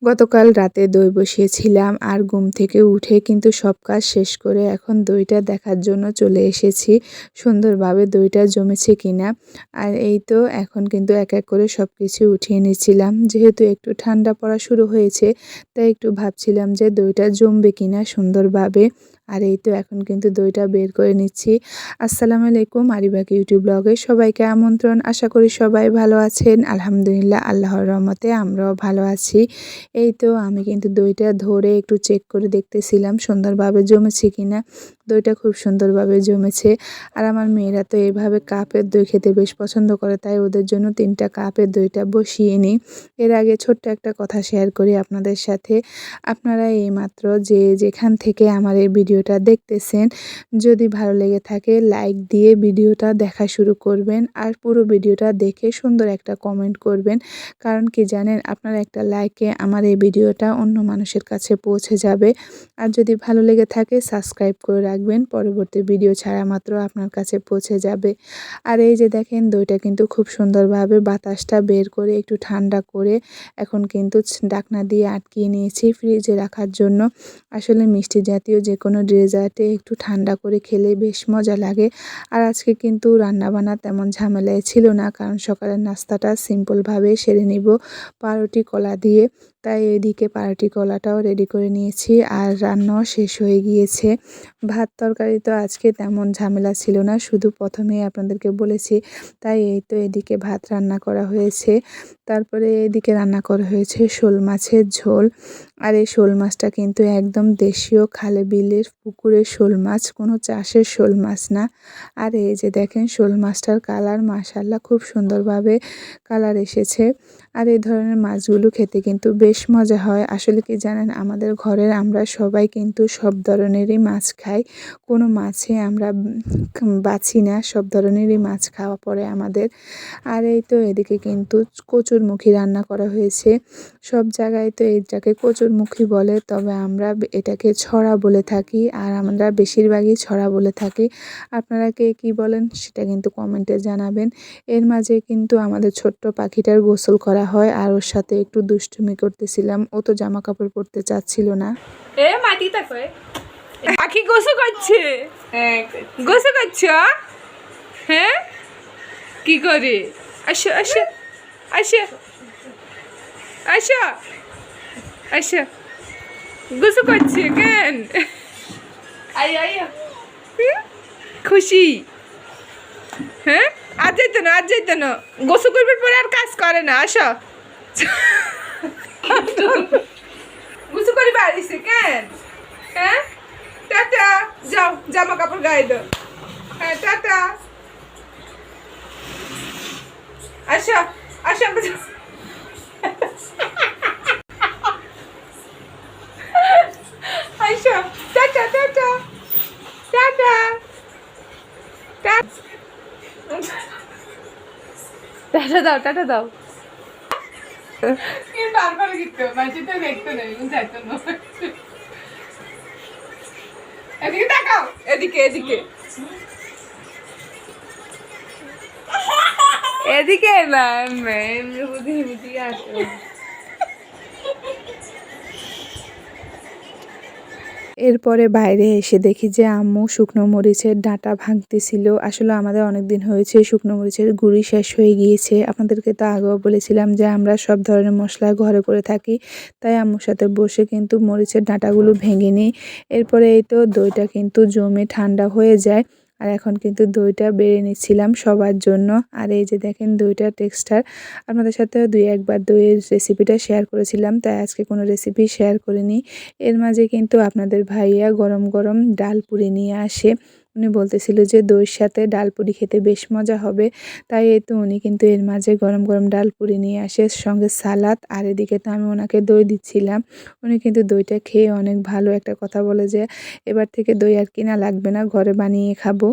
গতকাল রাতে দই বসিয়েছিলাম আর ঘুম থেকে উঠে কিন্তু সব কাজ শেষ করে এখন দইটা দেখার জন্য চলে এসেছি সুন্দরভাবে দইটা জমেছে কিনা। আর এই তো এখন কিন্তু এক এক করে সব কিছু উঠিয়ে নিচ্ছিলাম, যেহেতু একটু ঠান্ডা পড়া শুরু হয়েছে তাই একটু ভাবছিলাম যে দইটা জমবে কিনা সুন্দরভাবে। আর এই তো এখন কিন্তু দইটা বের করে নিচ্ছি। আসসালামু আলাইকুম, আরিবাকি ইউটিউব ব্লগে সবাইকে আমন্ত্রণ। আশা করি সবাই ভালো আছেন। আলহামদুলিল্লাহ, আল্লাহর রহমতে আমরাও ভালো আছি। এই তো আমি কিন্তু দইটা ধরে একটু চেক করে দেখতেছিলাম সুন্দরভাবে জমেছে কিনা। দইটা খুব সুন্দরভাবে জমেছে। আর আমার মেয়েরা তো এইভাবে কাপের দই খেতে বেশ পছন্দ করে, তাই ওদের জন্য 3টা কাপের দইটা বসিয়ে নিই। এর আগে ছোট্ট একটা কথা শেয়ার করি আপনাদের সাথে। আপনারা এইমাত্র যে যেখান থেকে আমার এই ভিডিওটা দেখতেছেন, যদি ভালো লেগে থাকে লাইক দিয়ে ভিডিওটা দেখা শুরু করবেন আর পুরো ভিডিওটা দেখে সুন্দর একটা কমেন্ট করবেন। কারণ কি জানেন, আপনার একটা লাইকে আমার এই ভিডিওটা অন্য মানুষের কাছে পৌঁছে যাবে। আর যদি ভালো লেগে থাকে সাবস্ক্রাইব করে রাখবেন, পরবর্তী ভিডিও ছাড়া মাত্র আপনার কাছে পৌঁছে যাবে। আর এই যে দেখেন দইটা কিন্তু খুব সুন্দরভাবে বাতাসটা বের করে একটু ঠান্ডা করে এখন কিন্তু ঢাকনা দিয়ে আটকিয়ে নিয়েছি ফ্রিজে রাখার জন্য। আসলে মিষ্টি জাতীয় যে কোনো ডেজার্টে একটু ঠান্ডা করে খেলে বেশ মজা লাগে। আর আজকে কিন্তু রান্নাবান্না তেমন ঝামেলায় ছিল না, কারণ সকালের নাস্তাটা সিম্পলভাবে সেরে নিব পাউরুটি কলা দিয়ে। তাই এদিকে পাউরুটি কলাটাও রেডি করে নিয়েছি আর রান্নাও শেষ হয়ে গিয়েছে। ভাত তরকারি তো আজকে তেমন ঝামেলা ছিল না, শুধু প্রথমেই আপনাদেরকে বলেছি। তাই এই তো এদিকে ভাত রান্না করা হয়েছে। তারপরে এদিকে রান্না করা হয়েছে শোল মাছের ঝোল। আর এই শোল মাছটা কিন্তু একদম দেশীয় খালে বিলের পুকুরের শোল মাছ, কোনো চাষের শোল মাছ না। আর এই যে দেখেন শোল মাছটার কালার মাশাআল্লাহ খুব সুন্দরভাবে কালার এসেছে। আর এই ধরনের মাছগুলো খেতে কিন্তু বেশ মজা হয়। আসলে কি জানেন, আমাদের ঘরের আমরা সবাই কিন্তু সব ধরনেরই মাছ খাই, কোনো মাছে আমরা বাছি না, সব ধরনেরই মাছ খাওয়া পড়ে আমাদের। আর এই তো এদিকে কিন্তু কচুরমুখী রান্না করা হয়েছে। সব জায়গায় তো এটাকে কচুরমুখী বলে, তবে আমরা এটাকে ছড়া বলে থাকি আর আমরা বেশিরভাগই ছড়া বলে থাকি। আপনারা কে কী বলেন সেটা কিন্তু কমেন্টে জানাবেন। এর মাঝে কিন্তু আমাদের ছোট্ট পাখিটার গোসল করা হয় আর ওর সাথে একটু দুষ্টুমি করতেছিলাম, ও তো জামা কাপড় পরতে চাচ্ছিল না। মাটি তাকে পাখি গোসল করছে। গোসল করছ? হ্যাঁ, কি করে? আসো আসো আসো আসো আসো, গোসল করছে কেন? খুশি? হ্যাঁ, আজ যাইতো না, গোসল করবার পরে আর কাজ করে না। আসো, গোসল করে বাড়িছে কেন? হ্যাঁ, টাটা, যাও জামা কাপড় গায়ে দাও। হ্যাঁ, টাটা, আসো আসো, আসো, টাটা টাটা টাটা টাটা দাও, টাটা দাও। বারবার গিয়ে বাড়িতে দেখতে নেই, যাইতো না। এদিকে তাকাও, এদিকে এদিকে এদিকে না, বুঝি বুঝি আসো। এরপরে বাইরে এসে দেখি যে আম্মু শুকনো মরিচের ডাঁটা ভাঙতেছিল। আসলে আমাদের অনেক দিন হয়েছে শুকনো মরিচের গুঁড়ি শেষ হয়ে গিয়েছে। আপনাদেরকে তো আগেও বলেছিলাম যে আমরা সব ধরনের মশলা ঘরে করে থাকি, তাই আম্মুর সাথে বসে কিন্তু মরিচের ডাঁটাগুলো ভেঙে নিই। এরপরে এই তো দইটা কিন্তু জমে ঠান্ডা হয়ে যায়। আর এখন কিন্তু দইটা বেড়ে নিচ্ছিলাম সবার জন্য। আর এই যে দেখেন দইটার টেক্সচার, আপনাদের সাথে 2-1 বার দইয়ের রেসিপিটা শেয়ার করেছিলাম, তাই আজকে কোনো রেসিপি শেয়ার করিনি। এর মাঝে কিন্তু আপনাদের ভাইয়া গরম গরম ডাল পুরি নিয়ে আসে। উনি বলতেছিল যে দইয়ের সাথে ডাল পুরি খেতে বেশ মজা হবে, তাই এই তো উনি কিন্তু এর মাঝে গরম গরম ডাল পুরি নিয়ে আসে, সঙ্গে সালাদ। আর এদিকে তো আমি ওনাকে দই দিচ্ছিলাম। উনি কিন্তু দইটা খেয়ে অনেক ভালো একটা কথা বলে যে এবার থেকে দই আর কিনা লাগবে না, ঘরে বানিয়ে খাবো।